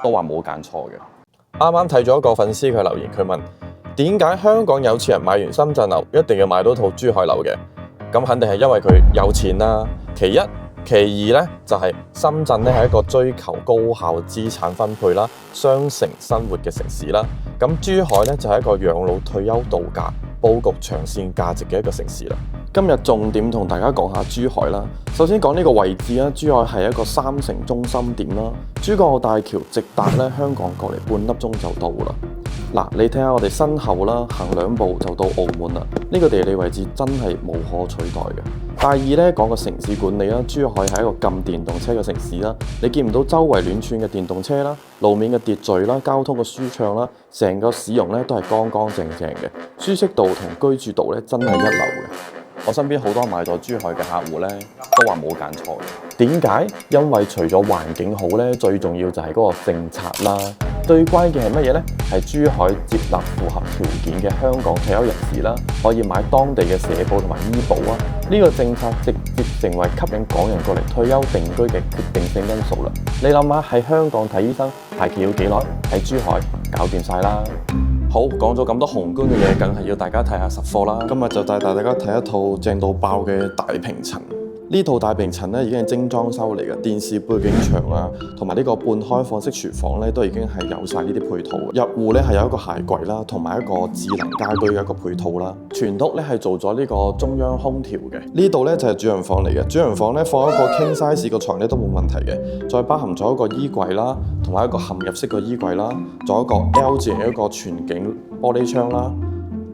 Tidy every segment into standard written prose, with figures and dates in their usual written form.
都話冇揀錯嘅。啱啱睇咗一個粉絲佢留言，佢問點解香港有錢人買完深圳樓一定要買到套珠海樓嘅？咁肯定係因為佢有錢啦。其一，其二呢，就係深圳呢係一個追求高效資產分配啦、雙城生活嘅城市啦。咁珠海呢，就係一個養老退休度假、佈局長線價值嘅一個城市啦。今日重點同大家講下珠海啦。首先講呢個位置啦，珠海係一個3城中心點啦。珠江澳大橋直達咧香港過嚟半粒鐘就到啦。嗱，你睇下我哋身後啦，行2步就到澳門啦。呢個地理位置真係無可取代嘅。第二咧，講個城市管理啦，珠海係一個禁電動車嘅城市啦。你見唔到周圍亂竄嘅電動車啦，路面嘅秩序啦，交通嘅舒暢啦，成個市容咧都係乾乾淨淨嘅，舒適度同居住度咧真係一流嘅。我身邊好多買咗珠海嘅客戶咧，都話冇揀錯嘅。點解？因為除咗環境好咧，最重要就係嗰個政策啦。最關鍵係乜嘢呢？係珠海接納符合條件嘅香港退休人士啦，可以買當地嘅社保同埋醫保啊。呢個政策直接成為吸引港人過嚟退休定居嘅決定性因素啦。你諗下，喺香港睇醫生排期要幾耐？喺珠海搞掂晒啦。好，講咗咁多宏觀嘅嘢，梗係要大家睇下實貨啦。今日就帶大家睇一套正到爆嘅大平層。呢套大平層咧已經係精裝修嚟嘅，電視背景牆啊，同埋呢個半開放式廚房咧都已經係有晒呢啲配套。入戶咧係有一個鞋櫃啦，同埋一個智能家居嘅一個配套啦。全屋咧係做咗呢個中央空調嘅。呢度咧就係主人房嚟嘅。主人房咧放一個 king size 個床咧都冇問題嘅。再包含咗一個衣櫃啦，同埋一個嵌入式嘅衣櫃啦，仲有一個 L 字形一個全景玻璃窗啦。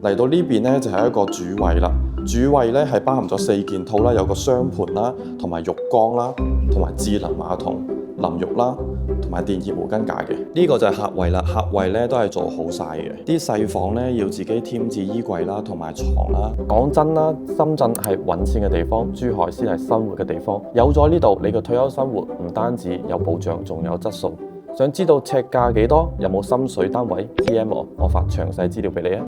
嚟到呢邊咧就係一個主位啦。主位咧係包含咗4件套啦，有個雙盤啦，同埋浴缸啦，同埋智能馬桶、淋浴啦，同埋電熱毛巾架嘅。呢個就係客位啦，客位咧都係做好晒嘅。啲細房咧要自己添置衣櫃啦，同埋床啦。講真啦，深圳係揾錢嘅地方，珠海先係生活嘅地方。有咗呢度，你嘅退休生活唔單止有保障，仲有質素。想知道尺價幾多？有冇心水單位？PM我發詳細資料俾你啊！